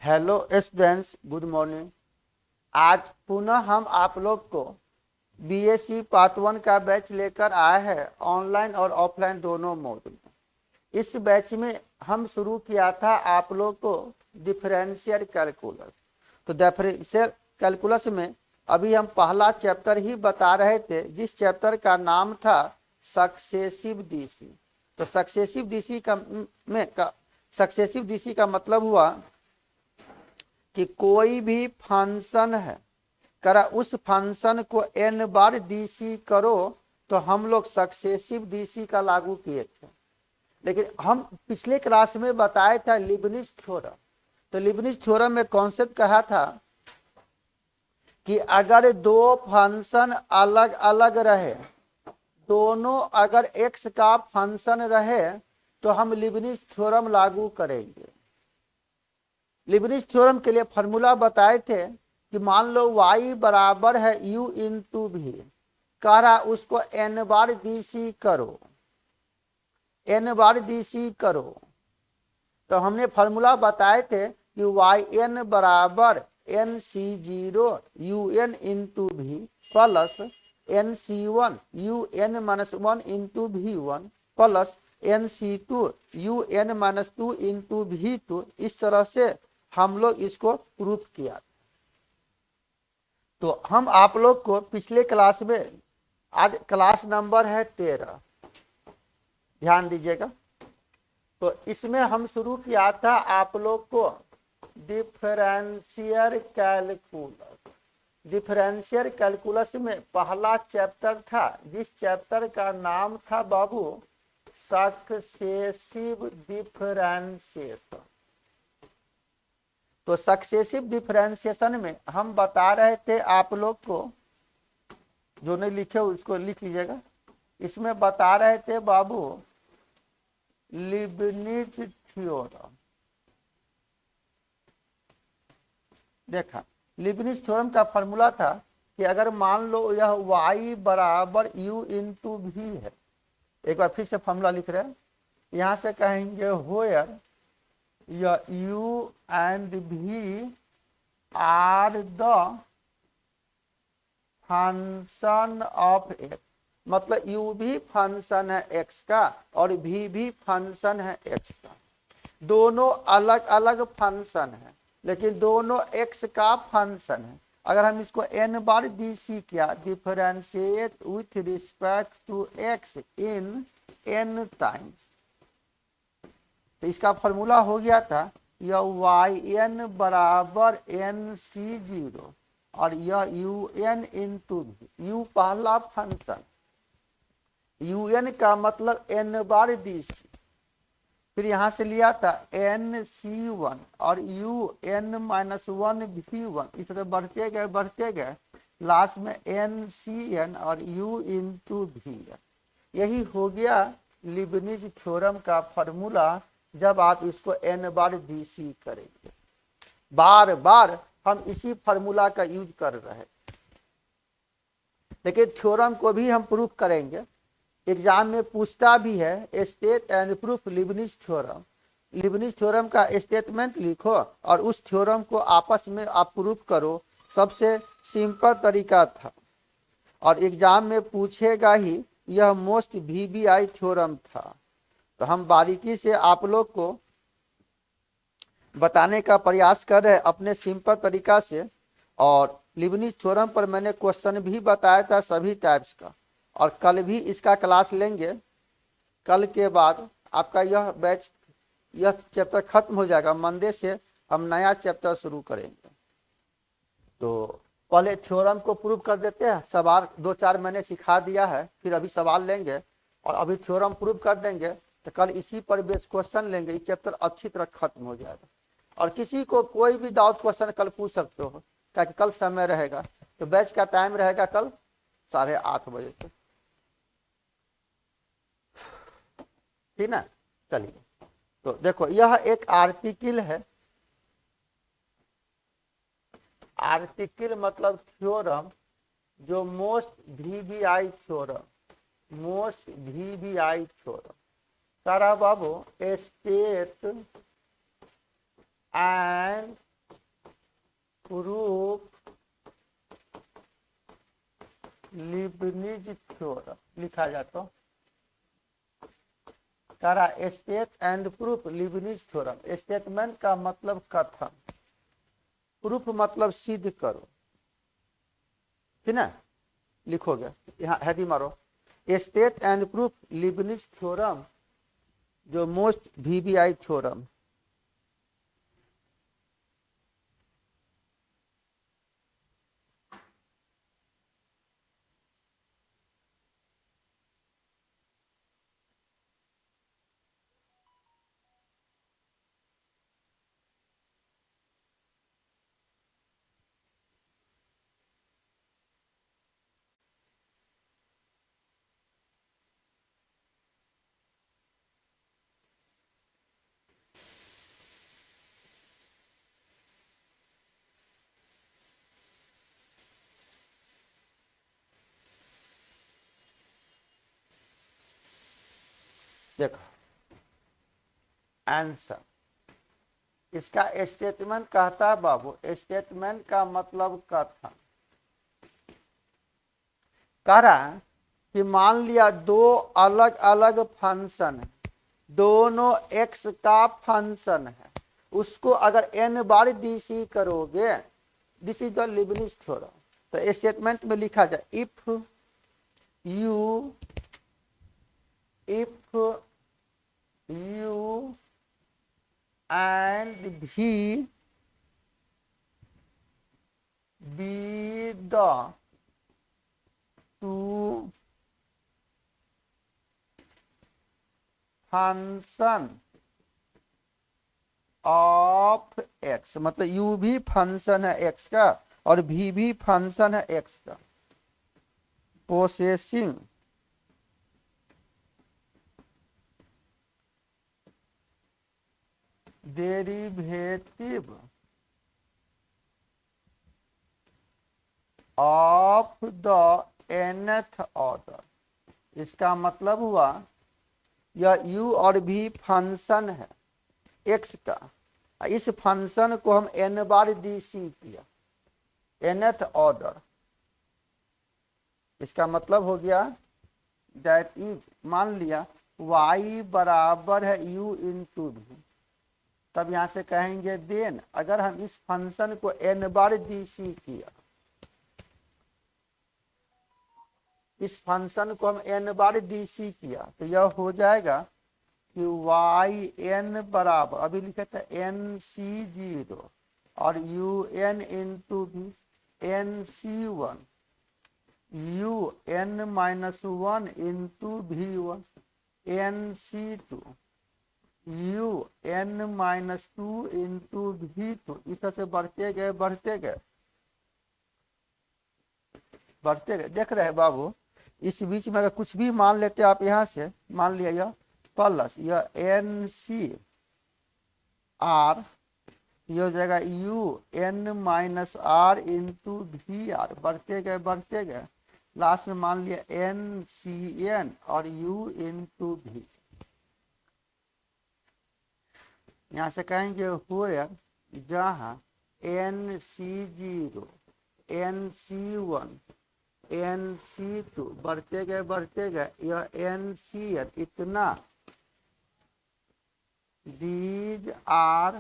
Hello students, good morning. आज पुनः हम आप लोग को बीएससी पार्ट 1 का बैच लेकर आए हैं, ऑनलाइन और ऑफलाइन दोनों मोड में। इस बैच में हम शुरू किया था आप लोग को डिफरेंशियल कैलकुलस। तो डिफरेंशियल कैलकुलस में अभी हम पहला चैप्टर ही बता रहे थे, जिस चैप्टर का नाम था सक्सेसिव डीसी। तो सक्सेसिव डीसी का मतलब हुआ कि कोई भी फंक्शन है, करा उस फंक्शन को n बार डीसी करो तो हम लोग सक्सेसिव डीसी का लागू किए थे। लेकिन हम पिछले क्लास में बताया था लीबनिज थ्योरम। तो लीबनिज थ्योरम में कॉन्सेप्ट कहा था कि अगर दो फंक्शन अलग अलग रहे, दोनों अगर x का फंक्शन रहे तो हम लीबनिज थ्योरम लागू करेंगे। लीबनिज थ्योरम के लिए फॉर्मूला बताए थे कि मान लो y बराबर है u इंटू भी, कह रहा उसको n बार डीसी करो, n बार डीसी करो। तो हमने फॉर्मूला बताए थे कि yn बराबर nc0 un इंटू भी plus nc1 un minus 1 into v1 plus nc2 un minus 2 into v2। इस तरह से हम लोग इसको प्रूफ किया। तो हम आप लोग को पिछले क्लास में, आज क्लास नंबर है 13, ध्यान दीजिएगा। तो इसमें हम शुरू किया था आप लोग को डिफरेंशियल कैलकुलस। डिफरेंशियल कैलकुलस में पहला चैप्टर था, जिस चैप्टर का नाम था बाबू सक्सेसिव डिफरेंशिएशन। तो सक्सेसिव डिफरेंशिएशन में हम बता रहे थे आप लोग को, जो नहीं लिखे उसको लिख लीजिएगा। इसमें बता रहे थे बाबू लीबनिज थ्योरम। देखा, लीबनिज थ्योरम का फॉर्मूला था कि अगर मान लो यह y बराबर u इंटू भी है। एक बार फिर से फॉर्मूला लिख रहे हैं, यहां से कहेंगे होयर या u and v are the function of x। मतलब u भी फंक्शन है x का और v भी फंक्शन है x का। दोनों अलग अलग फंक्शन है, लेकिन दोनों x का फंक्शन है। अगर हम इसको n बार डीसी किया, differentiate with respect to x in n times, तो इसका फॉर्मूला हो गया था यह yn बराबर nc0 और यह un इंटू u पहला फंक्शन, un का मतलब n बार डीसी। फिर यहां से लिया था nc1 और un माइनस 1 v1। इस तरह बढ़ते गए लास्ट में ncn और u इंटू v। यही हो गया लीबनिज थ्योरम का फॉर्मूला जब आप इसको n बार डीसी करेंगे। बार बार हम इसी फॉर्मूला का यूज कर रहे हैं, लेकिन थ्योरम को भी हम प्रूफ करेंगे। एग्जाम में पूछता भी है state and proof Leibniz theorem. Leibniz theorem का स्टेटमेंट लिखो और उस थ्योरम को आपस में आप प्रूफ करो। सबसे सिंपल तरीका था और एग्जाम में पूछेगा ही, यह मोस्ट वीबीआई थ्योरम था। तो हम बारीकी से आप लोग को बताने का प्रयास कर रहे हैं अपने सिंपल तरीका से। और लीबनिज थ्योरम पर मैंने क्वेश्चन भी बताया था सभी टाइप्स का, और कल भी इसका क्लास लेंगे। कल के बाद आपका यह बैच, यह चैप्टर खत्म हो जाएगा। मंडे से हम नया चैप्टर शुरू करेंगे। तो पहले थ्योरम को प्रूव कर देते हैं। सवाल 2-4 मैंने सिखा दिया है, फिर अभी सवाल लेंगे और अभी थ्योरम प्रूव कर देंगे। तो कल इसी पर बेस क्वेश्चन लेंगे। ये चैप्टर अच्छी तरह खत्म हो जाएगा। और किसी को कोई भी डाउट क्वेश्चन कल पूछ सकते हो, ताकि कल समय रहेगा। तो बैच का टाइम रहेगा कल 8:30 बजे से, ठीक ना। चलिए, तो देखो यह एक आर्टिकल है। आर्टिकल मतलब थ्योरम, जो most VVI theorem, most VVI theorem सारा बाबू state and proof Leibniz theorem लिखा जाता करा state and proof Leibniz theorem. Statement का मतलब कथन, प्रूफ मतलब सिद्ध करो, ठीक ना, लिखोगे यहाँ हेडिंग मारो state and proof Leibniz theorem, जो मोस्ट वीबीआई थ्योरम। देखो आंसर, इसका स्टेटमेंट कहता है बाबू, स्टेटमेंट का मतलब कथन। कह रहा है कि मान लिया दो अलग अलग फंक्शन है, दोनों एक्स का फंक्शन है, उसको अगर n बार डीसी करोगे, this is the Leibniz theorem. तो स्टेटमेंट में लिखा जाए इफ यू एंड भी be the two function of x, मतलब u भी फंक्शन है x का और v भी फंक्शन है x का, possessing derivative of the nth order. इसका मतलब हुआ यह u और v फंक्शन है x का, इस फंक्शन को हम n बार डीसी किया, nth ऑर्डर। इसका मतलब हो गया दैट इज, मान लिया y बराबर है u इंटू v, तब यहां से कहेंगे देन अगर हम इस फंक्शन को n बार डीसी किया, इस फंक्शन को हम n बार डीसी किया, तो यह हो जाएगा कि वाई एन बराबर, अभी लिखे थे एन सी जीरो और u n into v n C one, u n minus one into v one, n C two, u n minus two into v two. इस तरह से बढ़ते गए बढ़ते गए बढ़ते गए। देख रहे हैं बाबू, इस बीच में अगर कुछ भी मान लेते आप यहां से, मान लिया यह प्लस यह एन सी आर, ये हो जाएगा u n minus r into v r, बढ़ते गए लास्ट में मान लिया एन सी एन और यू इंटू वी। यहां से कहेंगे हुए जहां n C zero, n C one, n C two, बढ़ते गए यह एन सी एन, इतना these are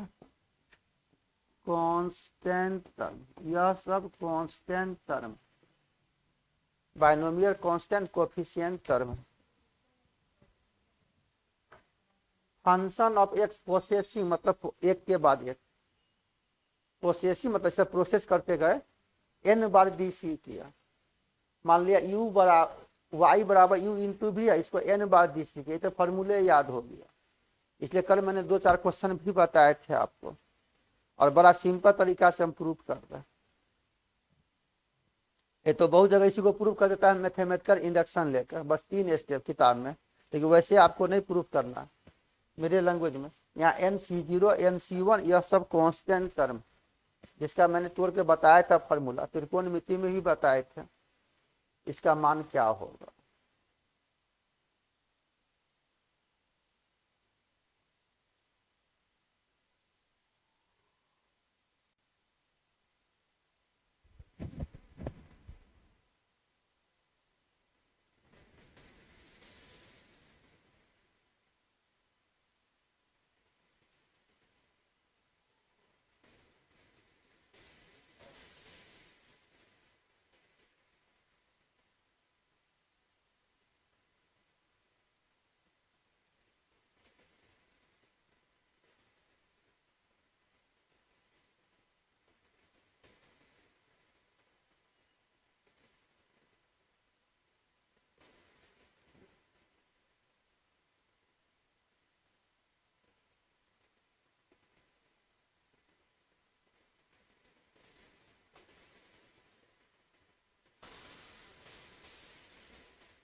constant term, यह सब constant term, binomial constant coefficient term. Function of x processing मतलब एक के बाद एक, प्रोसेसिंग मतलब इसे प्रोसेस करते गए n बार डीसी किया, मान लिया u बराबर y बराबर u इंटू भी है, इसको n बार डीसी किया, तो फॉर्मूले याद हो गया। इसलिए कल मैंने 2-4 क्वेश्चन भी बताए थे आपको और बड़ा सिंपल तरीका से हम प्रूव कर रहे हैं। ये तो बहुत जगह इसी को प्रूव कर देता है मैथमेटिकल इंडक्शन लेकर, बस 3 स्टेप किताब में, लेकिन वैसे आपको नहीं प्रूव करना मेरे लैंग्वेज में। यहाँ n C zero, n C one, यह सब कॉन्स्टेंट टर्म, जिसका मैंने तोड़ के बताया था फॉर्मूला, त्रिकोणमिति में भी बताए थे इसका मान क्या होगा।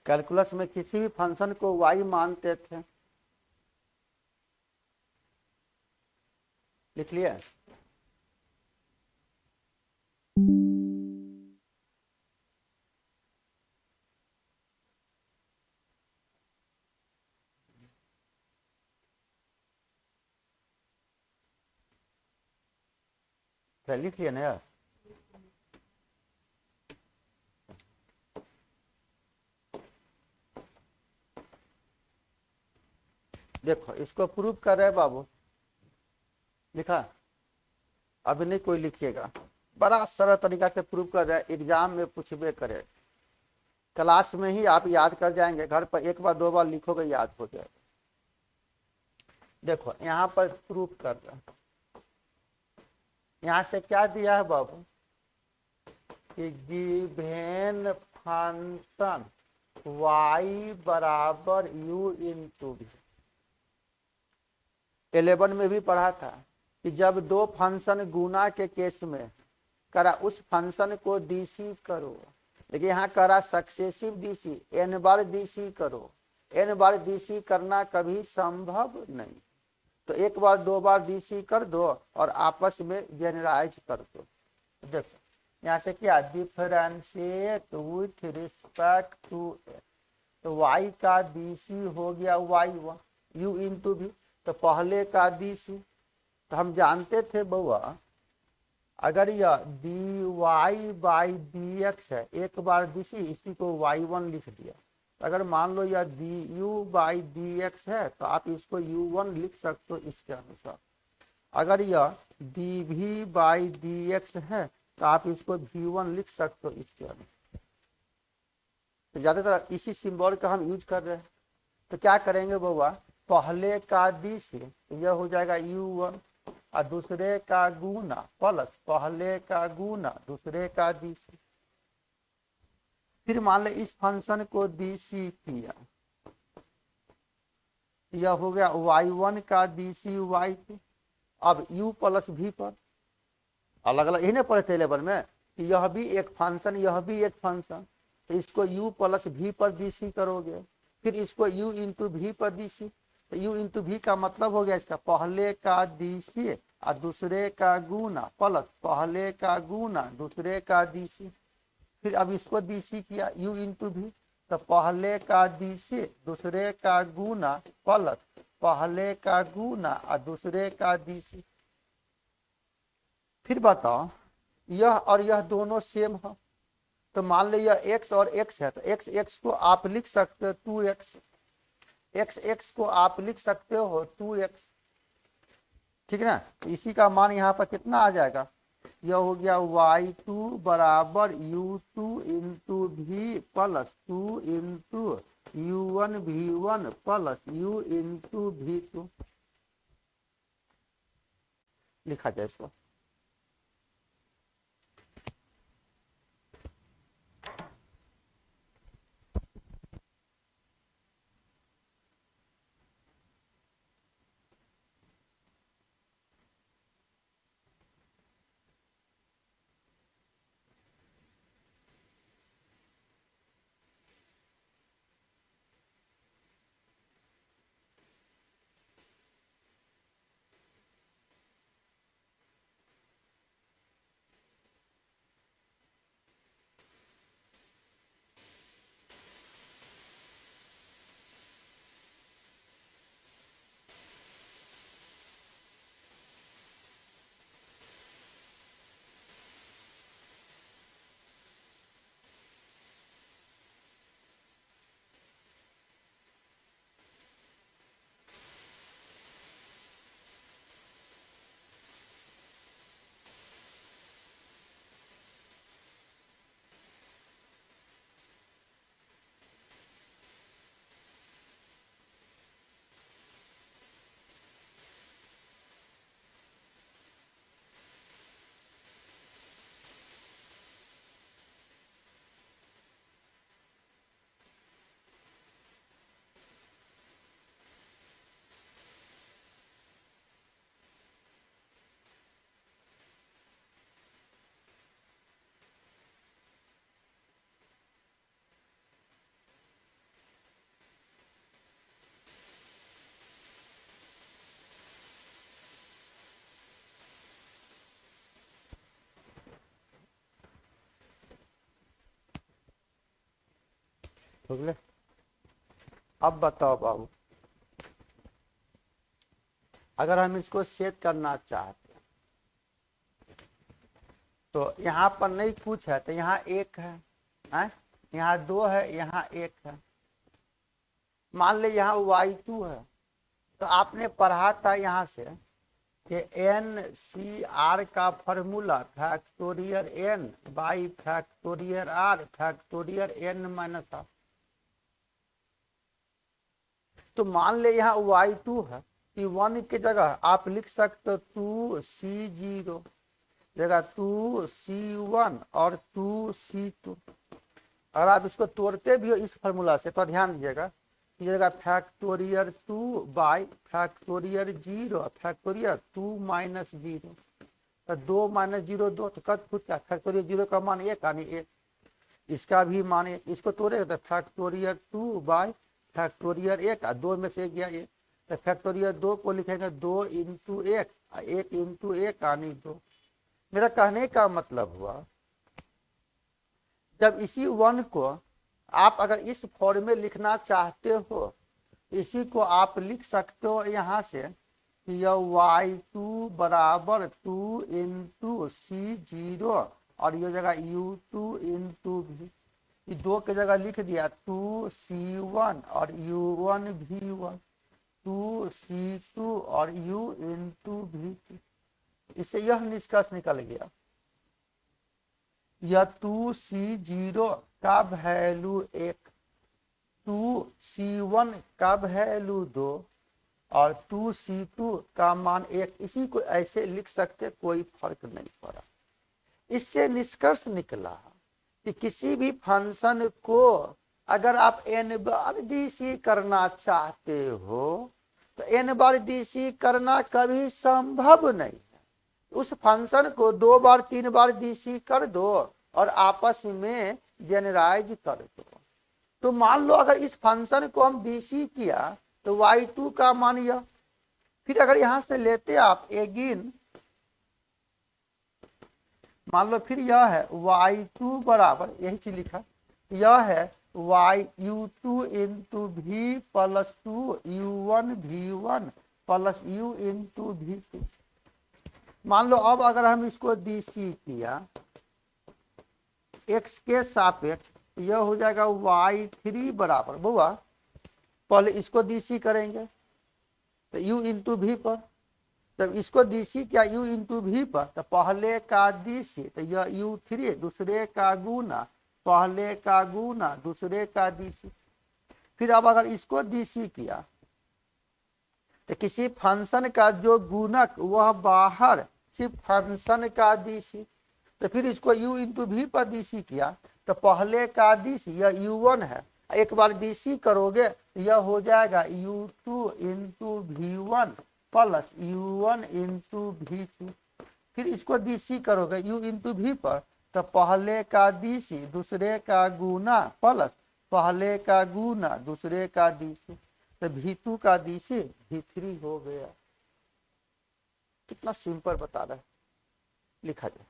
कैलकुलस में किसी भी फंक्शन को y मानते थे। लिख लिया। लिख लिया ना यार। देखो इसको प्रूव कर रहे हैं बाबू। लिखा? अभी नहीं कोई लिखिएगा, बड़ा सरल तरीका से प्रूव कर रहे हैं, एग्जाम में पूछबे करे। क्लास में ही आप याद कर जाएंगे, घर पर एक बार दो बार लिखोगे याद हो जाएगा। देखो यहाँ पर प्रूव कर रहे हैं, यहाँ से क्या दिया है बाबू कि गिवेन फंक्शन y बराबर u इंटू भी। 11 में भी पढ़ा था कि जब दो फंक्शन गुना के केस में करा उस फंक्शन को डीसी करो। देखिए यहाँ करा सक्सेसिव डीसी, n बार डीसी करो। n बार डीसी करना कभी संभव नहीं, तो एक बार दो बार डीसी कर दो और आपस में जनरलाइज कर दो। देखो यहाँ से क्या डिफरेंशिएट विथ रिस्पेक्ट टू, तो y का डीसी हो गया y1 u इंटू भी, तो पहले का डीसी। तो हम जानते थे बउआ अगर यह dy बाई dx है, एक बार डीसी, इसी को y1 लिख दिया। अगर मान लो यह du बाई dx है तो आप इसको u1 लिख सकते हो इसके अनुसार। अगर यह dv बाई dx है तो आप इसको v1 लिख सकते हो इसके अनुसार। तो ज्यादातर इसी सिंबल का हम यूज कर रहे हैं। तो क्या करेंगे बउआ, पहले का डीसी यह हो जाएगा u1 और दूसरे का गुना प्लस पहले का गुना दूसरे का डीसी। फिर मान ले इस फंक्शन को डीसी किया, यह हो गया y1 का डीसी y2। अब u प्लस v पर अलग अलग, यही ना पढ़े थे लेवल में, यह भी एक फंक्शन यह भी एक फंक्शन, तो इसको u प्लस v पर डीसी करोगे, फिर इसको u इंटू वी पर डीसी। तो u इंटू वी का मतलब हो गया इसका पहले का डीसी और दूसरे का गुना प्लस पहले का गुना दूसरे का डीसी। फिर अब इसको डीसी किया u इंटू वी, तो पहले का डीसी दूसरे का गुना प्लस पहले का गुना और दूसरे का डीसी। फिर बताओ यह और यह दोनों सेम है, तो मान लो यह x और x है, तो x को आप लिख सकते हो 2x, x को आप लिख सकते हो 2x, ठीक है ना। इसी का मान यहाँ पर कितना आ जाएगा, यह हो गया y2 बराबर u2 इंटू भी plus 2 into u1 v1 plus u into v2 लिखा जाए इसको। हो गए। अब बताओ बाबू, अगर हम इसको सेट करना चाहते हैं तो यहाँ पर नहीं कुछ है तो यहाँ एक है, यहाँ दो है, यहाँ एक है। मान ले यहाँ y2 है, तो आपने पढ़ा था यहाँ से कि NCR का formula factorial n by factorial r factorial n minus r। तो मान ले यहाँ y2 है, कि 1 की जगह आप लिख सकते हो 2C0 जगह 2C1 और 2C2। अगर आप इसको तोड़ते भी हो इस फॉर्मूला से तो ध्यान दीजिएगा, जगह factorial 2 by factorial 0 factorial 2 minus 0, तो 2 माइनस 0 2, तो कद खुद का फैक्टोरियल 0 का मान 1 यानी 1, इसका भी मान 1। इसको तोड़ेगा तो फैक्टोरियल 2 बाई फैक्टोरियल 1, 2 में से 1 गया 1, तो फैक्टोरियल 2 को लिखेंगे 2 इंटू 1, 1 इंटू 1 यानी 2। मेरा कहने का मतलब हुआ जब इसी 1 को आप अगर इस फॉर्म में लिखना चाहते हो, इसी को आप लिख सकते हो यहाँ से, यह y2 बराबर 2 इंटू C0 और ये जगह u2 इंटू v, 2 की जगह लिख दिया 2C1 और u1 v1, 2C2 और u इंटू v2। इससे यह निष्कर्ष निकल गया, यह 2C0 का वैल्यू 1, 2C1 का वैल्यू 2 और 2C2 का मान 1। इसी को ऐसे लिख सकते, कोई फर्क नहीं पड़ा। इससे निष्कर्ष निकला कि किसी भी फंक्शन को अगर आप n बार डीसी करना चाहते हो तो n बार डीसी करना कभी संभव नहीं है। उस फंक्शन को 2 बार 3 बार डीसी कर दो और आपस में जनरलाइज कर दो। तो मान लो अगर इस फंक्शन को हम डीसी किया तो y2 का मान यह, फिर अगर यहां से लेते आप एगिन, मान लो फिर यह है y2 बराबर, यही चीज लिखा, यह है u2 into v plus 2 u1 v1 plus u into v2। मान लो अब अगर हम इसको डीसी किया x के सापेक्ष, यह हो जाएगा y3 बराबर, बुआ पहले इसको डीसी करेंगे तो u इंटू v पर, जब इसको डीसी किया u इंटू v पर तो पहले का डीसी, तो यह u3 दूसरे का गुना, पहले का गुना दूसरे का डीसी। फिर अब अगर इसको डीसी किया तो किसी फंक्शन का जो गुणक वह बाहर सिर्फ फंक्शन का डीसी, तो फिर इसको u इंटू v पर डीसी किया तो पहले का डीसी यह u1 है, एक बार डीसी करोगे यह हो जाएगा u2 into v1 plus u1 into v2। फिर इसको डीसी करोगे u इंटू v पर तो पहले का डीसी दूसरे का गुना प्लस पहले का गुना दूसरे का डीसी, तो v2 का डीसी v3 हो गया। कितना सिंपल बता रहा है, लिखा जाए।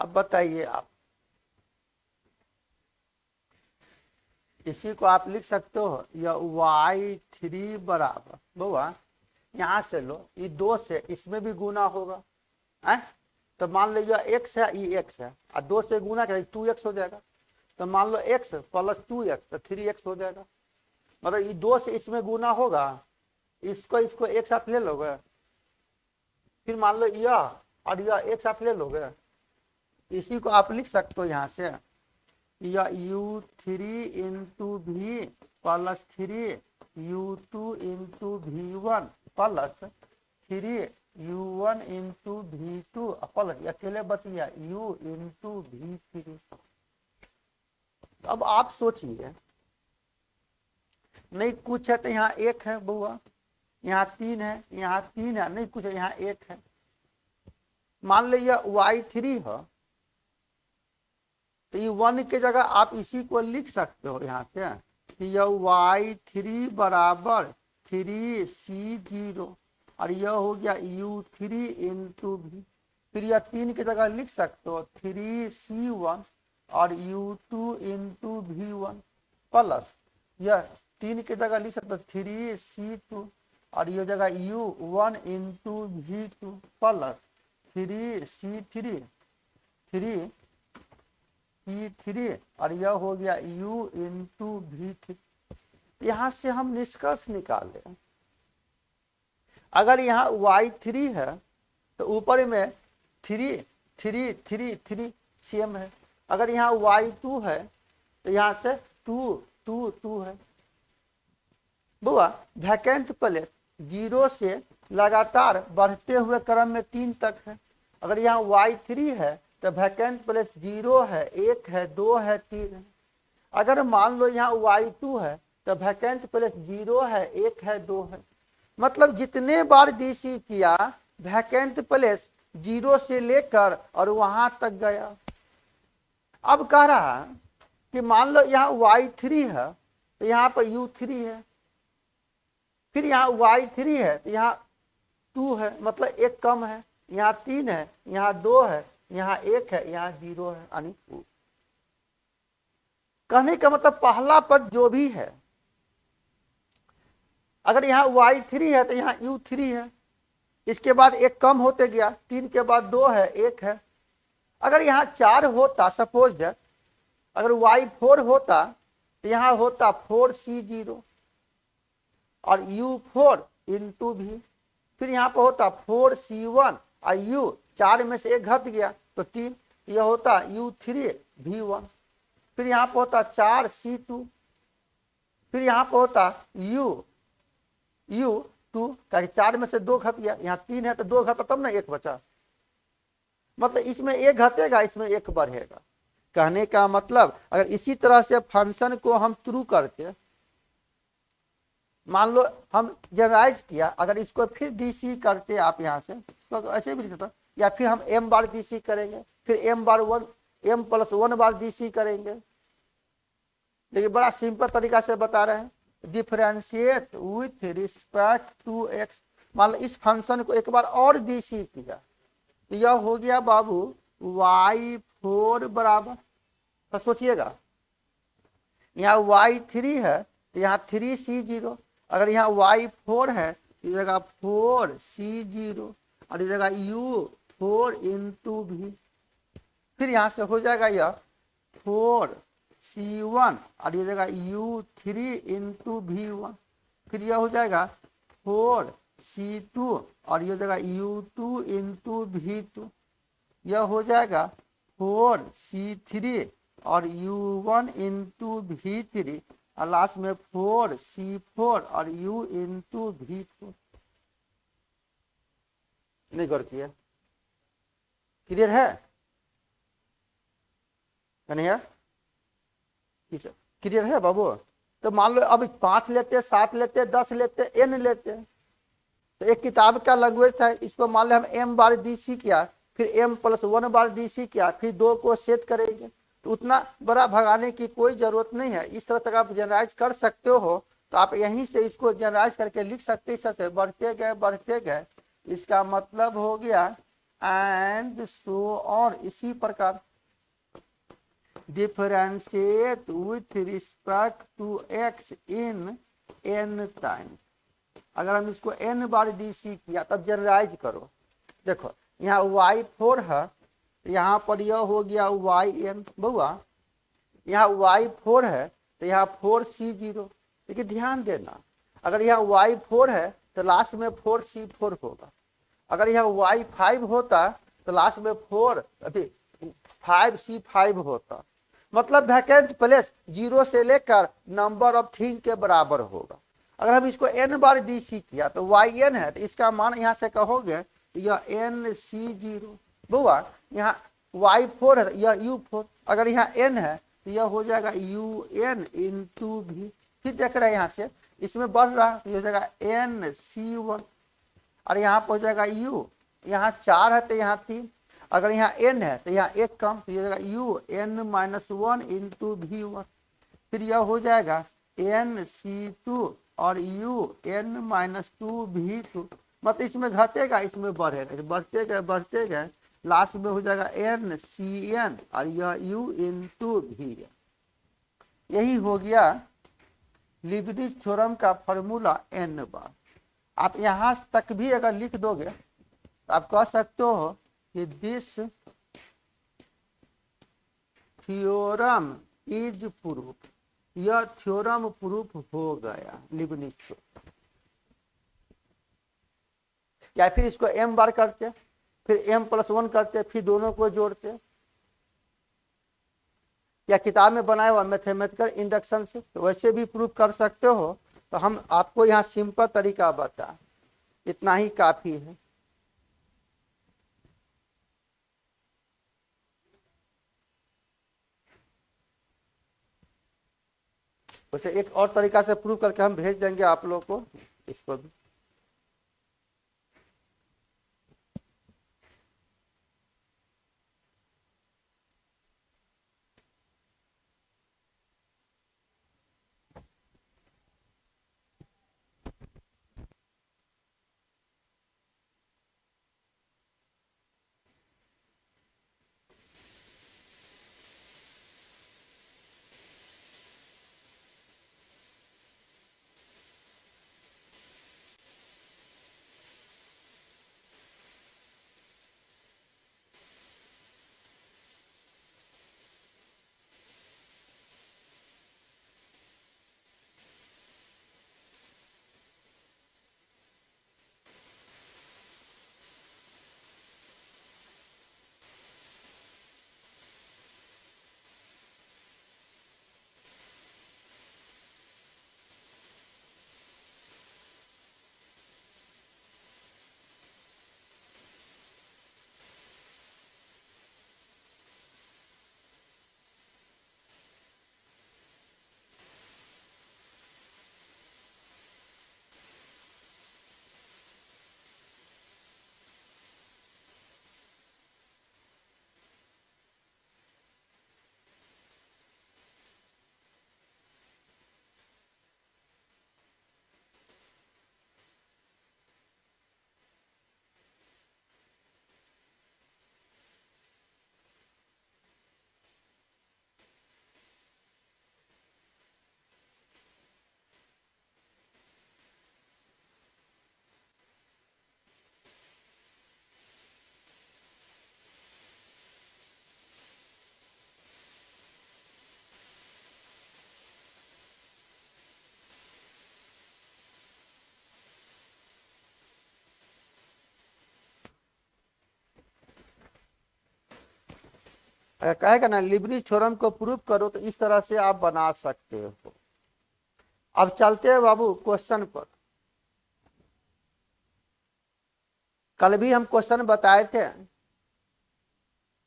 अब बताइए आप, इसी को आप लिख सकते हो, यह y3 बराबर बउआ यहां से लो, ये 2 से इसमें भी गुना होगा है, तो मान लो यह x है, ये x है, और 2 से गुना करें 2x हो जाएगा, तो मान लो x प्लस 2x तो 3x हो जाएगा। मतलब ये 2 से इसमें गुना होगा, इसको एक साथ ले लोगे, फिर मान लो यह और यह एक साथ ले लोगे, इसी को आप लिख सकते हो यहाँ से, यह u3 into v plus 3u2 into v1 plus 3u1 into v2 plus अकेले बच गया u इंटू v3। अब आप सोचिए, नहीं कुछ है तो यहाँ 1 है बुआ, यहाँ 3 है, यहाँ 3 है, नहीं कुछ है यहाँ 1 है, मान लो यह y3 है, तो ये 1 की जगह आप इसी को लिख सकते हो यहाँ से कि यह y3 बराबर 3c0 और यह हो गया u3 इंटू वी, फिर यह 3 की जगह लिख सकते हो 3c1 और u2 इंटू v1 प्लस यह 3 की जगह लिख सकते हो 3c2 और यह जगह u1 into v2 plus 3c3 और यह हो गया u इंटू v3। यहां से हम निष्कर्ष निकाले, अगर यहाँ y3 है तो ऊपर में 3 सेम है, अगर यहाँ y2 है तो यहाँ से 2 है। बुआ वैकेंट प्लेस 0 से लगातार बढ़ते हुए क्रम में 3 तक है, अगर यहाँ y3 है तो वैकेंट प्लेस 0 है, 1 है, 2 है, 3 है। अगर मान लो यहाँ y2 है तो वैकेंट प्लेस 0 है, 1 है, 2 है। मतलब जितने बार डीसी किया वैकेंट प्लेस 0 से लेकर और वहां तक गया। अब कह रहा कि मान लो यहाँ y3 है तो यहाँ पर u3 है, फिर यहाँ y3 है तो यहाँ 2 है, मतलब 1 कम है, यहाँ 3 है, यहाँ 2 है, यहाँ 1 है, यहाँ 0 है, यानी कहने का मतलब पहला पद जो भी है, अगर यहाँ y3 है तो यहाँ u3 है, इसके बाद 1 कम होते गया, 3 के बाद 2 है, 1 है। अगर यहाँ 4 होता, सपोज दैट अगर y4 होता तो यहाँ होता 4c0 और u4 इंटू भी, फिर यहाँ पर होता 4c1 और u 4 में से 1 घट गया तो 3, यह होता u3 v1, फिर यहाँ पर होता 4c2, फिर यहाँ पर होता u2, 4 में से 2 घट गया, यहाँ 3 है तो 2 घटा तब ना 1 बचा, मतलब इसमें 1 घटेगा, इसमें 1 बढ़ेगा। कहने का मतलब अगर इसी तरह से फंक्शन को हम थ्रू करते, मान लो हम जनरलाइज किया, अगर इसको फिर डीसी करते आप यहाँ से तो ऐसे भी लिखता, या फिर हम m बार डीसी करेंगे, फिर m प्लस 1 बार डीसी करेंगे। लेकिन बड़ा सिंपल तरीका से बता रहे हैं, differentiate with respect to x। मान लो इस फंक्शन को एक बार और डीसी किया तो यह हो गया बाबू y4 बराबर, तो सोचिएगा यहाँ y3 है तो यहाँ 3c0, अगर यहाँ y4 है तो इस जगह 4c0 और इस जगह u4 इंटू भी, फिर यहाँ से हो जाएगा यह 4c1 और ये जगह u3 इंटू v1, फिर यह हो जाएगा 4c2 और ये जगह u2 इंटू v2, यह हो जाएगा 4c3 और u1 इंटू v3 और लास्ट में 4c4 और u इंटू v4। नहीं गौर किया, क्लियर है कन्हैया? क्लियर है बाबू? तो मान लो अब 5 लेते, 7 लेते, 10 लेते, n लेते, तो एक किताब का लैंग्वेज था, इसको मान लो हम m बार डीसी किया, फिर m प्लस 1 बार डीसी किया, फिर 2 को सेट करेंगे, तो उतना बड़ा भगाने की कोई जरूरत नहीं है। इस तरह तक आप जनरलाइज कर सकते हो, तो आप यहीं से इसको जनरलाइज करके लिख सकते, इस तरह से बढ़ते गए, इसका मतलब हो गया एंड सो और इसी प्रकार differentiate with respect to x in n time. अगर हम इसको n बार डीसी किया तब जनरलाइज करो, देखो यहाँ y4 है, यहाँ पर यह हो गया yn बउआ, यहाँ y4 है तो यहाँ 4c0। देखिए ध्यान देना, अगर यहाँ y4 है तो लास्ट में 4c4 होगा, अगर यहाँ y5 होता तो लास्ट में 5c5 होता, मतलब वैकेंट प्लेस 0 से लेकर नंबर ऑफ थिंग के बराबर होगा। अगर हम इसको n बार डीसी किया तो yn है तो इसका मान यहाँ से कहोगे यह nc0 बुआ, यहाँ y4 है यह u4, अगर यहाँ n है तो यह हो जाएगा un इंटू भी। फिर देख रहे हैं यहाँ से इसमें बढ़ रहा है तो यह हो जाएगा nc1 और यहाँ पर हो जाएगा u, यहाँ 4 है तो यहाँ 3, अगर यहाँ n है तो यहाँ 1 कम तो यह हो जाएगा un-1 इंटू v1। फिर यह हो जाएगा nc2 और un-2v2, मतलब इसमें घटेगा इसमें बढ़ेगा, बढ़ते गए लास्ट में हो जाएगा ncn और यह u इंटू v। यही हो गया लीबनिज़ थ्योरम का फॉर्मूला n बार। आप यहाँ तक भी अगर लिख दोगे तो आप कह सकते हो कि दिस थ्योरम इज प्रूफ, यह थ्योरम प्रूफ हो गया लीबनिज़ थ्योरम। या फिर इसको m बार करते, फिर m+1 करते, फिर दोनों को जोड़ते, या किताब में बनाया हुआ मैथमेटिकल इंडक्शन से तो वैसे भी प्रूफ कर सकते हो। तो हम आपको यहाँ सिंपल तरीका बता, इतना ही काफी है। वैसे एक और तरीका से प्रूफ करके हम भेज देंगे आप लोग को इसको भी। अगर कहेगा ना लीबनिज़ थ्योरम को प्रूव करो तो इस तरह से आप बना सकते हो। अब चलते हैं बाबू क्वेश्चन पर। कल भी हम क्वेश्चन बताए थे,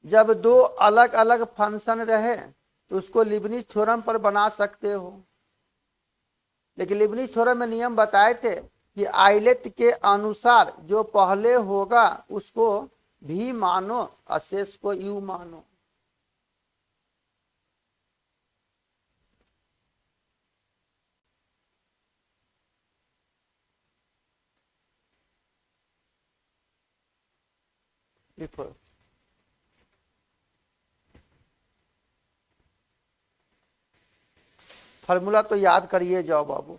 जब दो अलग अलग फंक्शन रहे तो उसको लीबनिज़ थ्योरम पर बना सकते हो। लेकिन लीबनिज़ थ्योरम में नियम बताए थे कि आइलेट के अनुसार जो पहले होगा उसको भी मानो और शेष को यू मानो। इफ फॉर्मूला तो याद करिए जाओ बाबू।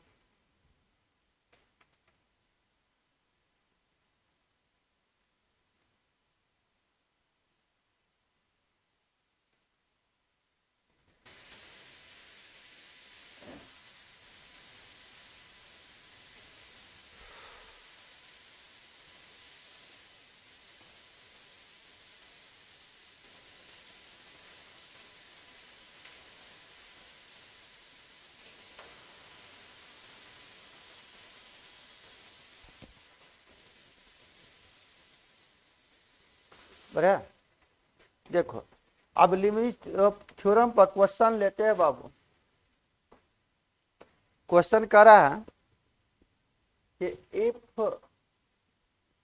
बढ़िया। देखो अब लिमिट थ्योरम पर क्वेश्चन लेते हैं बाबू। क्वेश्चन करा है कि इफ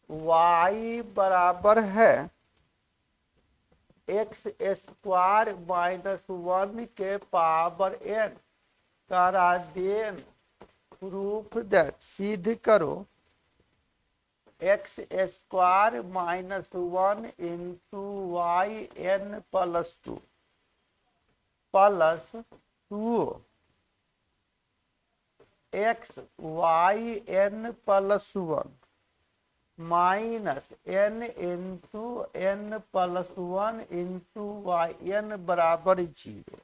y बराबर है एक्स स्क्वायर माइनस 1 के पावर n करा देन प्रूफ दैट सिद्ध करो x square minus 1 into y n plus 2 x y n plus 1 minus n into n plus 1 into y n बराबर 0।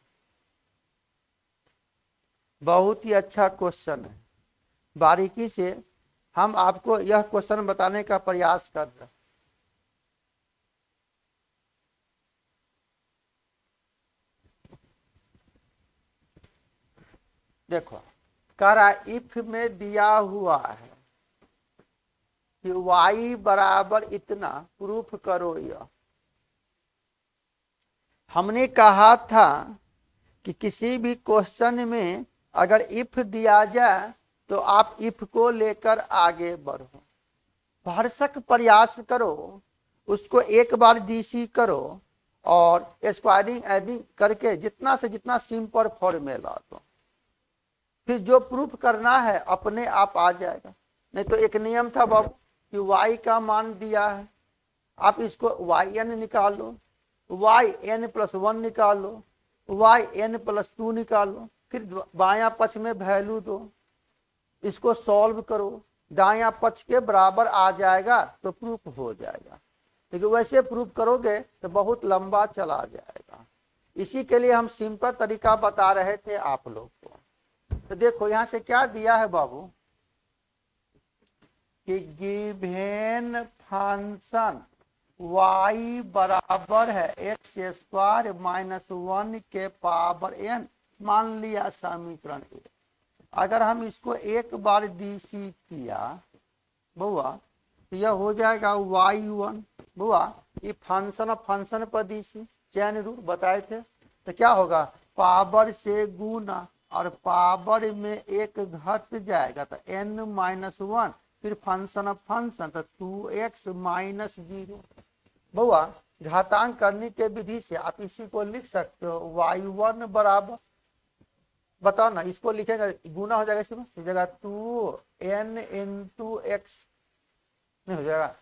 बहुत ही अच्छा क्वेश्चन है। बारीकी से हम आपको यह क्वेश्चन बताने का प्रयास कर रहे हैं। देखो करा इफ में दिया हुआ है कि y बराबर इतना प्रूफ करो। यह हमने कहा था कि किसी भी क्वेश्चन में अगर इफ दिया जाए तो आप इफ को लेकर आगे बढ़ो, भरसक प्रयास करो, उसको एक बार डीसी करो और स्क्वायरिंग एडिंग करके जितना से जितना सिंपल फॉर्मूला दो, फिर जो प्रूफ करना है अपने आप आ जाएगा। नहीं तो एक नियम था बाबू कि y का मान दिया है, आप इसको yn निकालो, yn प्लस 1 निकालो, yn प्लस 2 निकालो, फिर बायां पक्ष में वैल्यू दो, इसको सॉल्व करो, दायां पक्ष के बराबर आ जाएगा तो प्रूफ हो जाएगा। लेकिन वैसे प्रूफ करोगे तो बहुत लंबा चला जाएगा। इसी के लिए हम सिंपल तरीका बता रहे थे आप लोग को। तो देखो यहां से क्या दिया है बाबू कि गिवेन फंक्शन y बराबर है एक्स स्क्वायर माइनस 1 के पावर n, मान लिया समीकरण ए। अगर हम इसको एक बार डीसी किया बुआ तो यह हो जाएगा y1। बुआ ये फंक्शन पर डीसी चैन रूल बताए थे तो क्या होगा, पावर से गुना और पावर में एक घट जाएगा तो n माइनस 1, फिर फंक्शन तो 2x माइनस 0। बुआ घातांक करने के विधि से आप इसी को लिख सकते हो y1 बराबर, बताओ ना इसको लिखेगा गुना हो जाएगा, इसमें हो जाएगा 2n इंटू एक्स, नहीं हो जाएगा।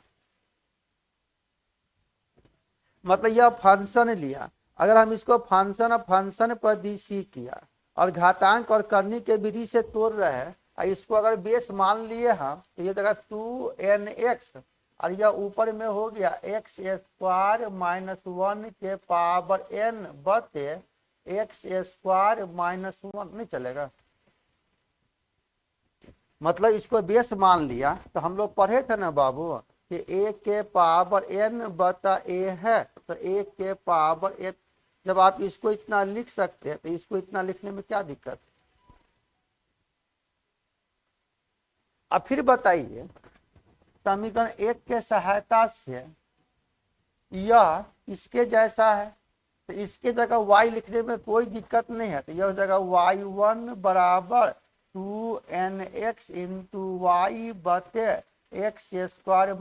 मतलब यह फंक्शन लिया, अगर हम इसको फंक्शन पर डीसी किया और घातांक और करने के विधि से तोड़ रहे हैं, इसको अगर बेस मान लिए हम तो ये देगा 2nx और यह ऊपर में हो गया एक्स स्क्वायर माइनस 1 के पावर n बटे एक्स स्क्वायर माइनस 1, नहीं चलेगा। मतलब इसको बेस मान लिया तो हम लोग पढ़े थे ना बाबू कि a के पावर n बटा a है तो a के पावर n। जब आप इसको इतना लिख सकते हैं तो इसको इतना लिखने में क्या दिक्कत है। अब फिर बताइए समीकरण 1 के सहायता से यह इसके जैसा है तो इसके जगह y लिखने में कोई दिक्कत नहीं है। तो यह जगह y1 बराबर 2nx इंटू वाई बटे एक्स स्क्वायर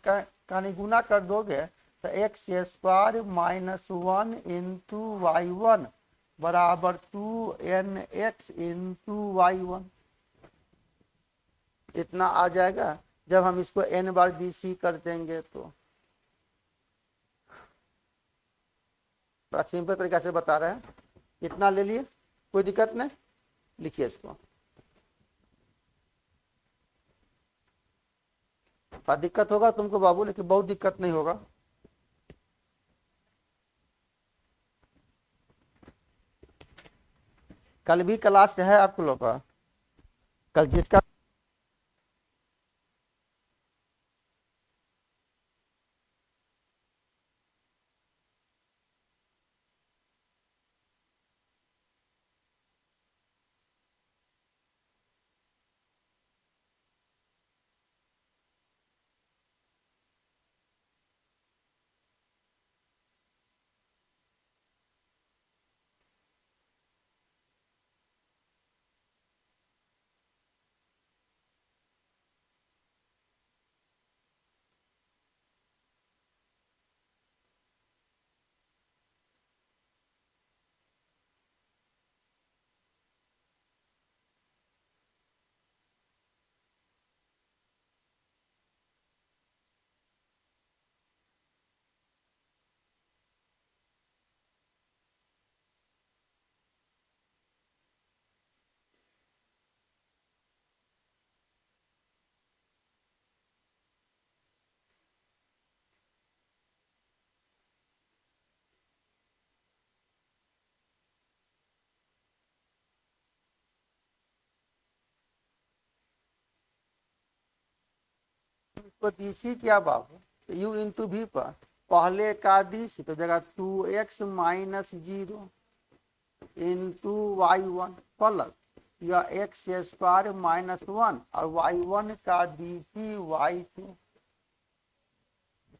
का गुना कर दोगे तो x square minus 1 into y1 बराबर 2nx इंटू y1, इतना आ जाएगा। जब हम इसको n बार डीसी कर देंगे तो थोड़ा सिंपल तरीका से बता रहे हैं। इतना ले लिए, कोई दिक्कत नहीं, लिखिए इसको। दिक्कत होगा तुमको बाबू, लेकिन बहुत दिक्कत नहीं होगा। कल भी क्लास है आप लोग का, कल जिसका डीसी क्या बाबू, यू इंटू भी पर पहले का डीसी तो जगह 2x minus 0 into y1 plus या एक्स स्क्वायर माइनस 1 और y1 का डीसी y2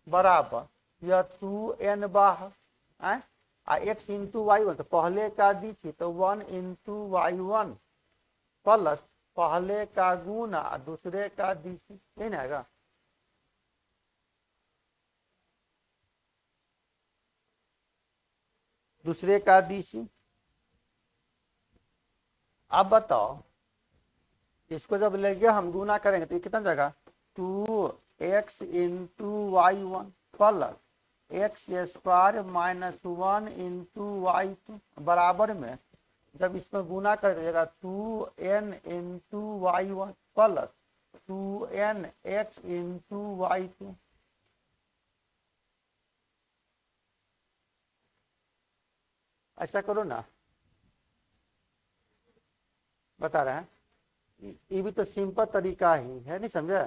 बराबर यह 2n बाहर x इंटू y1 तो पहले का डीसी तो 1 इंटू y1 प्लस पहले का गुना दूसरे का डीसी, नहीं ना आएगा। दूसरे का डीसी। अब बताओ इसको जब लेंगे हम गुना करेंगे तो ये कितना जाएगा 2x into y1 plus x square minus 1 into y2 बराबर में जब इसमें गुना कर देगा 2n into y1 plus 2n x into y2। ऐसा करो ना, बता रहे हैं, ये भी तो सिंपल तरीका ही है, नहीं समझे।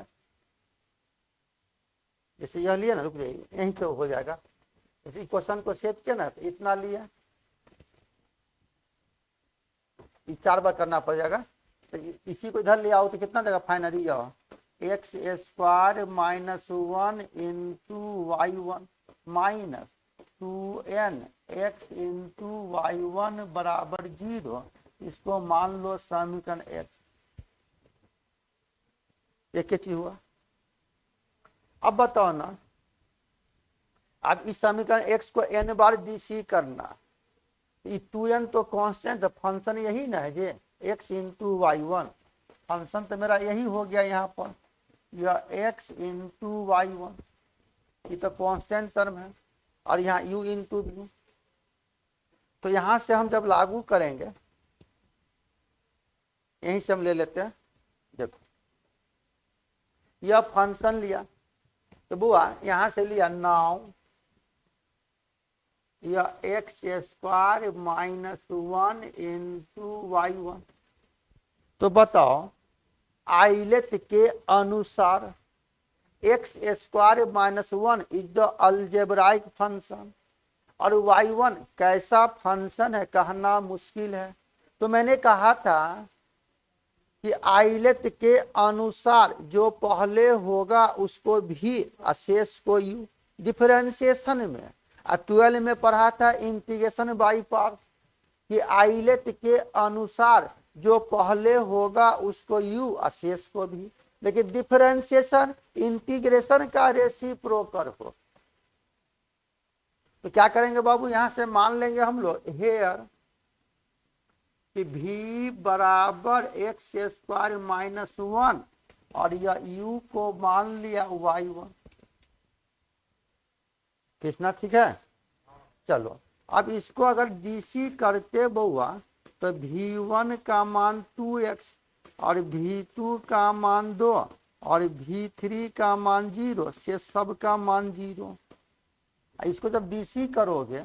जैसे यह लिया ना, रुक जाइए यहीं से हो जाएगा। जैसे क्वेश्चन को सेट किया ना तो इतना लिया, ये 4 बार करना पड़ जाएगा। तो इसी को इधर ले आओ तो कितना देगा फाइनली यह x square minus 1 into y1 minus 2n x into y1 बराबर 0। इसको मान लो समीकरण x। एक चीज हुआ। अब बताओ ना, अब इस समीकरण x को n बार डीसी करना, ये 2n तो कांस्टेंट फंक्शन यही ना है जे x इंटू y1 फंक्शन तो मेरा यही हो गया यहाँ पर, यह x इंटू y1 ये तो कांस्टेंट टर्म है और यहाँ u इंटू v। तो यहाँ से हम जब लागू करेंगे, यहीं से हम ले लेते हैं। देखो यह फंक्शन लिया तो बुआ यहाँ से लिया 9 यह x square minus 1 into y1। तो बताओ आइलेट के अनुसार x square minus 1 is the algebraic function और y1 कैसा फंक्शन है कहना मुश्किल है। तो मैंने कहा था कि आइलेट के अनुसार जो पहले होगा उसको भी अशेष को यू, डिफरेंशिएशन में 12 में पढ़ा था इंटीग्रेशन बाई पार्ट्स कि आइलेट के अनुसार जो पहले होगा उसको यू अशेष को भी, लेकिन डिफरेंशिएशन इंटीग्रेशन का रेसिप्रोकल हो। तो क्या करेंगे बाबू, यहां से मान लेंगे हम लोग हेयर कि v बराबर एक्स स्क्वायर माइनस 1 और यह u को मान लिया y1। कितना ठीक है। चलो अब इसको अगर डीसी करते बउआ तो V1 का मान 2x और V2 का मान 2 और V3 का मान 0 से सब का मान 0। इसको जब डीसी करोगे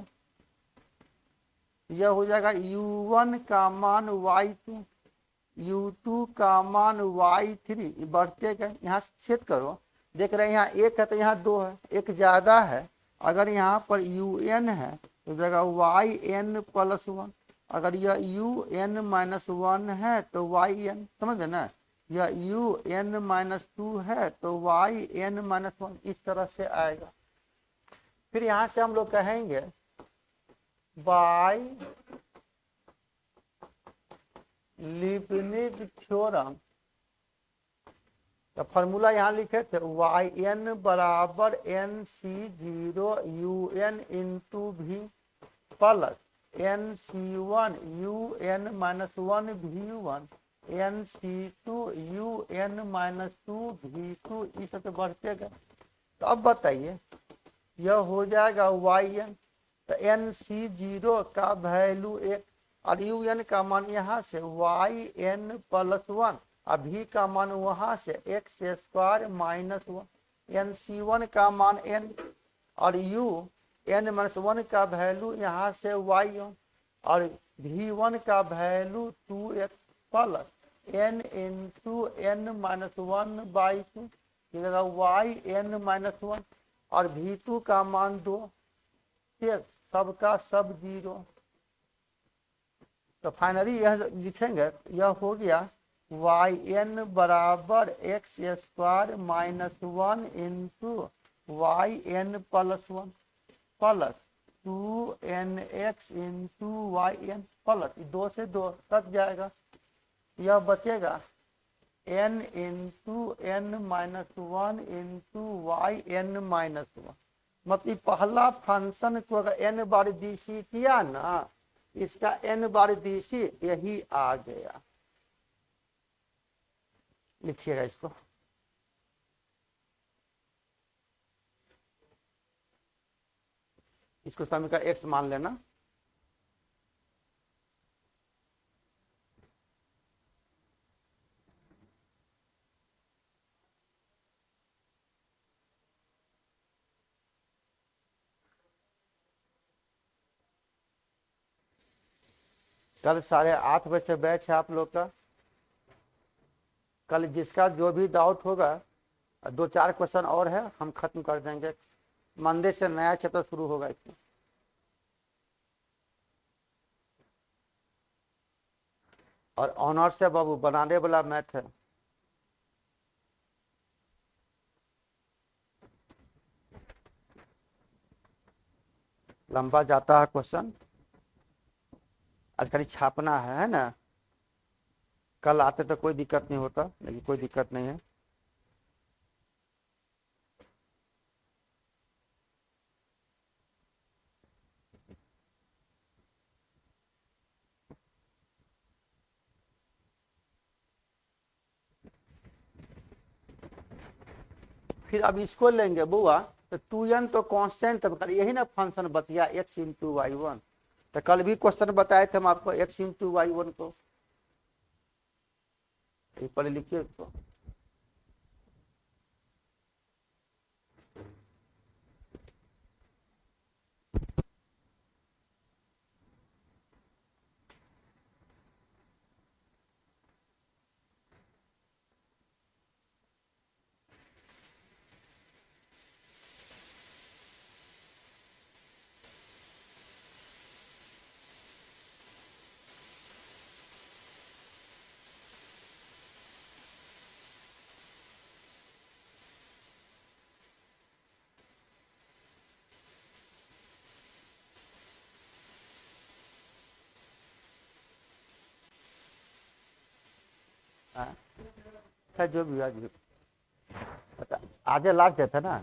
यह हो जाएगा U1 का मान y2, U2 का मान y3, बढ़ते गए। यहाँ छेद करो, देख रहे हैं यहाँ एक है तो यहाँ दो है, एक ज्यादा है। अगर यहाँ पर UN है तो जगह yn प्लस 1, अगर यह UN माइनस 1 है तो yn, समझे ना, यह UN माइनस 2 है तो yn माइनस 1, इस तरह से आएगा। फिर यहां से हम लोग कहेंगे बाय लीबनिज थ्योरम, तो फॉर्मूला यहाँ लिखे थे yn बराबर nc0 un इंटू भी plus nc1 un minus 1 v1 nc2 un minus 2 v2, इस सब बढ़ते गए। तो अब बताइए यह हो जाएगा yn, तो nc0 का वैल्यू 1 और un का मान यहाँ से yn प्लस 1, अभी का मान वहां से x स्क्वायर माइनस 1, nc1 का मान n और n माइनस 1 का वैल्यू यहाँ से y1 और v1 का value 2x plus n into n minus 1 by 2, yn minus 1 और v2 का मान 2 से सबका सब 0। तो फाइनली यह लिखेंगे, यह हो गया yn बराबर x square minus 1 into yn plus 1 plus 2nx into yn plus 2 से 2 कट जाएगा, यह बचेगा n into n minus 1 into yn minus 1। मतलब पहला फंक्शन को अगर n बार डीसी किया ना, इसका n बार डीसी यही आ गया। लिखिएगा इसको, इसको समीकरण x मान लेना। कल 8:30 बजे से बैच है आप लोग का। कल जिसका जो भी डाउट होगा, 2-4 क्वेश्चन और है, हम खत्म कर देंगे। मंडे से नया चैप्टर शुरू होगा इसमें। और ऑनर्स से बाबू बनाने वाला मैथ है। लंबा जाता है क्वेश्चन, आज खाली छापना है ना। कल आते तो कोई दिक्कत नहीं होता, लेकिन कोई दिक्कत नहीं है। फिर अब इसको लेंगे बुआ, तो 2n तो कांस्टेंट, यही ना फंक्शन बच गया x इंटू y1। तो कल भी क्वेश्चन बताए थे हम आपको x इंटू y1 को, पहले लिखिए इसको। जो भी आज आधे लाख थे ना।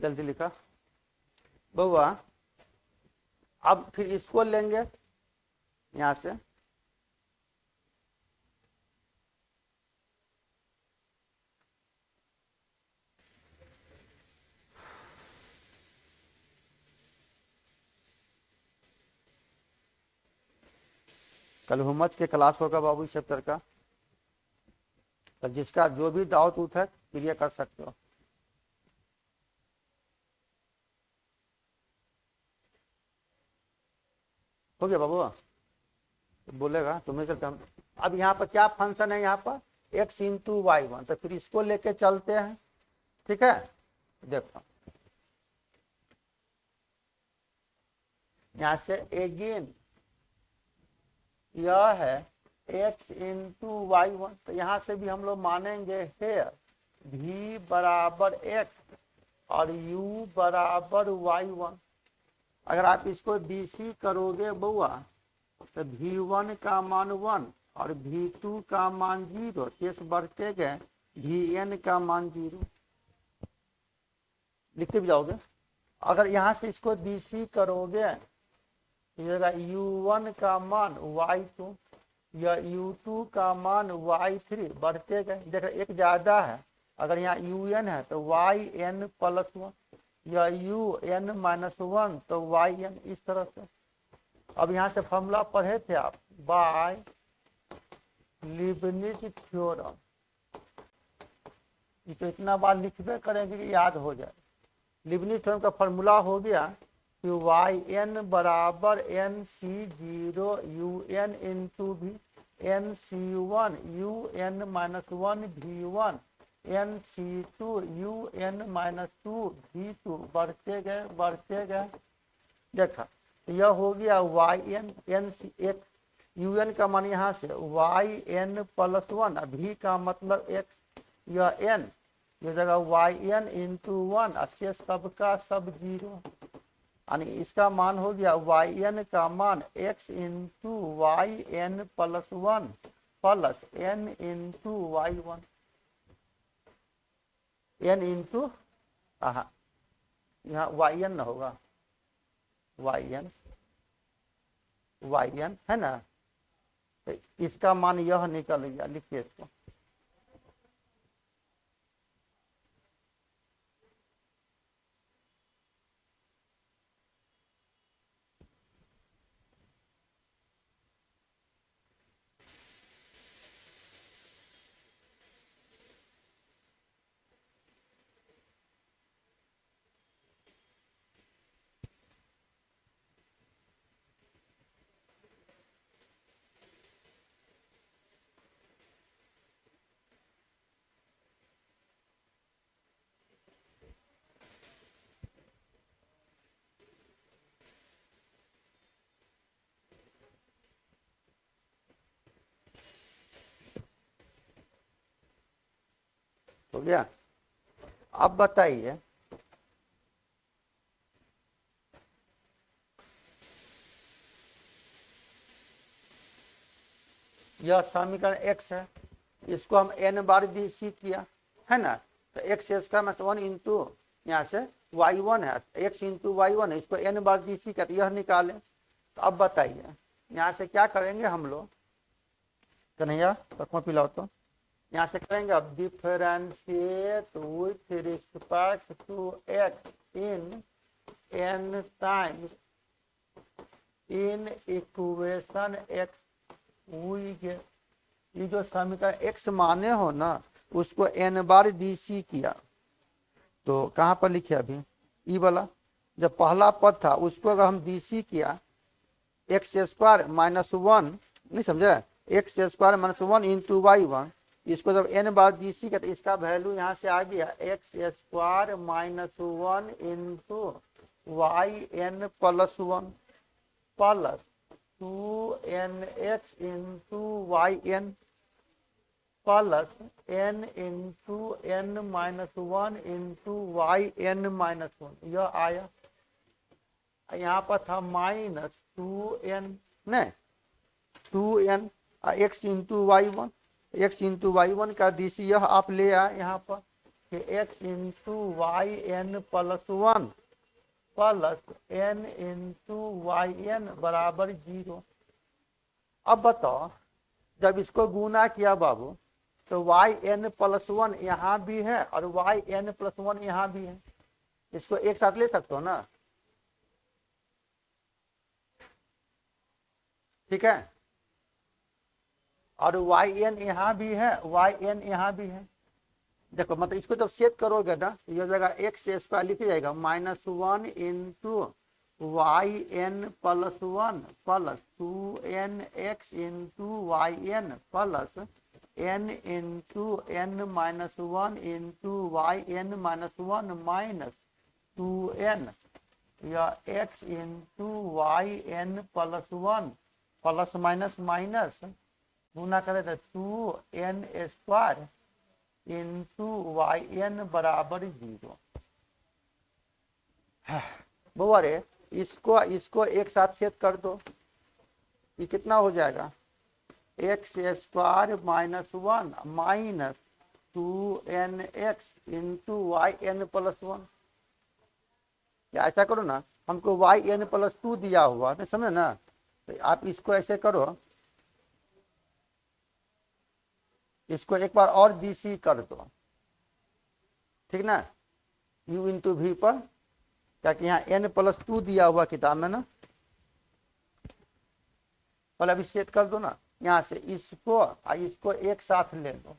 जल्दी लिखा बउआ। अब फिर इसको लेंगे यहां से, कल हुमच के क्लास होगा बाबू इस चैप्टर का, तो जिसका जो भी डाउट उठ है क्लियर कर सकते हो। हो गया बाबू, बोलेगा तुम्हें चलते हम। अब यहाँ पर क्या फंक्शन है, यहाँ पर x इंटू वाई वन, तो फिर इसको लेके चलते हैं, ठीक है। देखो यहाँ से अगेन यह है x इंटू वाई वन, तो यहाँ से भी हम लोग मानेंगे है v बराबर x और u बराबर वाई वन। अगर आप इसको BC करोगे बउआ तो V1 का मान 1 और V2 का मान 0, शेष बढ़ते गए Vn का मान 0, लिखते भी जाओगे। अगर यहाँ से इसको BC करोगे U1 का मान Y2 या U2 का मान Y3 बढ़ते गए। देखो एक ज्यादा है, अगर यहाँ UN है तो YN प्लस 1 या UN माइनस 1 तो YN, इस तरह से। अब यहाँ से फॉर्मूला पढ़े थे आप, बाय लीबनिज थ्योरम, तो इतना बार लिखबे करेंगे कि याद हो जाए। लीबनिज थ्योरम का फॉर्मूला हो गया कि YN बराबर NC0 UN इंटू भी NC1 UN minus 1 V1 NC2 UN minus 2 V2, बढ़ते गए। देखा यह हो गया YN NC, एक UN का मान यहाँ से YN प्लस 1, V का मतलब X, यह N, ये जगह YN इंटू 1, शेष सबका सब 0, यानी इसका मान हो गया YN का मान X into YN plus 1 plus N into Y1, N into यहाँ YN न होगा, YN है ना, तो इसका मान यह निकल गया। लिखिए इसको, हो गया। अब बताइए यह समीकरण x है, इसको हम n बार BC किया है ना, तो x स्क्वायर माइनस 1 इंटू यहाँ से y1 है, x इंटू वाई1 है, इसको n बार BC करते यह निकालें। तो अब बताइए यहाँ से क्या करेंगे हम लोग, कन्हैया रखमा पिलाओ, तो यहाँ से करेंगे अब differentiate with respect to x in n times in equation x, ये जो समीकरण x माने हो ना उसको n बार BC किया, तो कहाँ पर लिखे अभी ई वाला, जब पहला पद था उसको अगर हम BC किया एक्स स्क्वायर माइनस 1, नहीं समझे, एक्स स्क्वायर माइनस 1 इंटू वाई1, इसको जब n बार BC का तो इसका वैल्यू यहाँ से आ गया x square minus 1 into YN plus 1 plus 2NX into YN plus N into N minus 1 into YN minus 1, यह आया। यहाँ पर था माइनस 2N, नहीं 2N x into y one, x into y one का BC यह आप ले आए यहाँ पर, कि x into y n plus 1 plus n into y n बराबर 0। अब बताओ, जब इसको गुना किया बाबू तो वाई एन प्लस 1 यहाँ भी है और वाई एन प्लस 1 यहाँ भी है, इसको एक साथ ले सकते हो ना, ठीक है। और वाई एन यहाँ भी है, वाई एन यहाँ भी है। देखो मतलब इसको जब सेट करोगे ना तो ये हो जाएगा एक्स स्क्वायर लिख जाएगा -1 into y n plus 1 plus 2n x into y n plus n into n minus 1 into y n minus 1 minus 2n या x into y n plus 1 plus minus minus गुना करें तो 2n square into y n बराबर 0। बउआ रे इसको एक साथ सेट कर दो, ये कितना हो जाएगा x square minus 1 minus 2n x into y n plus 1। या ऐसा करो ना, हमको वाई एन प्लस 2 दिया हुआ नहीं, समझे ना, तो आप इसको ऐसे करो, इसको एक बार और डीसी कर दो, ठीक ना, u इंटू वी पर, क्या कि यहाँ n प्लस 2 दिया हुआ किताब में ना, पहले अभी सेट कर दो ना, यहाँ से इसको एक साथ ले लो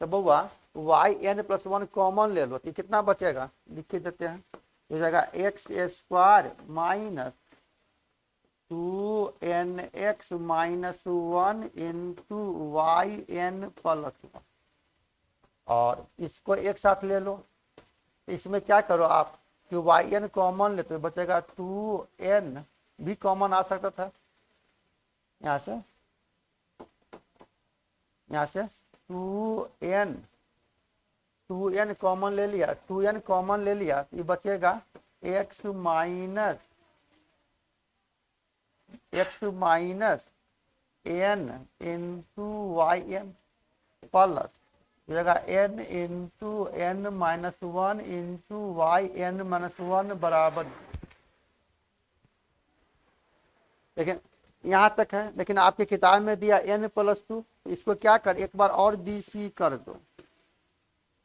तो बउआ वाई एन प्लस 1 कॉमन ले लो तो कितना बचेगा, लिख देते हैं, हो जाएगा x square minus 2n x minus 1 into y n plus 1। और इसको एक साथ ले लो, इसमें क्या करो आप कि वाई एन कॉमन लेते हो, बचेगा 2n भी कॉमन आ सकता था, यहाँ से 2n कॉमन ले लिया, 2n कॉमन ले लिया तो ये बचेगा x minus n into y n plus जाएगा n into n minus 1 into y n minus 1 बराबर। लेकिन यहाँ तक है, लेकिन आपके किताब में दिया n प्लस 2, इसको क्या कर एक बार और डीसी कर दो,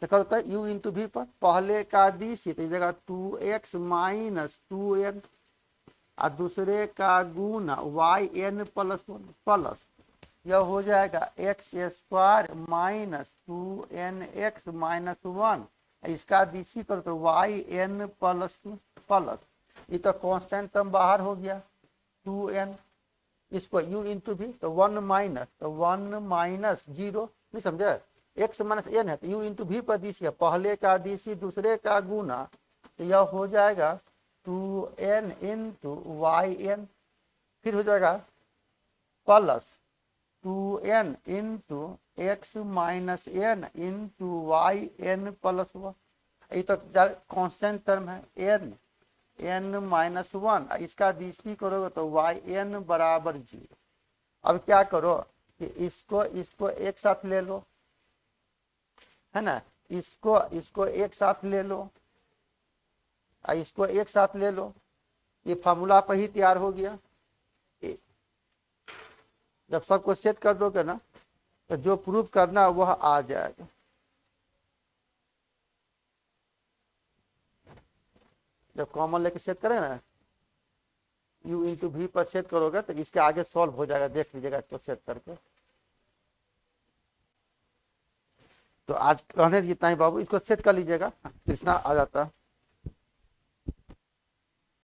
तो करो तो u इंटू वी पर पहले का डीसी तो जगह 2x माइनस 2n और दूसरे का गुना वाई एन प्लस 1 प्लस यह हो जाएगा x square minus 2n x minus 1, इसका डीसी करो तो वाई एन प्लस 2 प्लस ये तो कांस्टेंट टर्म बाहर हो गया 2n, इसको u इंटू भी तो 1 माइनस 0, नहीं समझे, x माइनस n है तो u इंटू भी पर डीसी है, पहले का डीसी दूसरे का गुना तो यह हो जाएगा 2n इंटू वाई एन, फिर हो जाएगा plus 2n into x minus n into y n plus 1, ये तो कांस्टेंट टर्म है n माइनस 1, इसका डीसी करोगे तो वाई एन बराबर 0। अब क्या करो कि इसको एक साथ ले लो, है ना, इसको एक साथ ले लो, इसको एक साथ ले लो, ये फार्मूला पर ही तैयार हो गया। जब सबको सेट कर दोगे ना तो जो प्रूफ करना वह आ जाएगा। जब कॉमन लेके सेट करें ना u इंटू वी पर सेट करोगे तो इसके आगे सॉल्व हो जाएगा, देख लीजिएगा इसको सेट करके। तो आज कहने जितना ही बाबू, इसको सेट कर लीजिएगा, कृष्णा आ जाता है।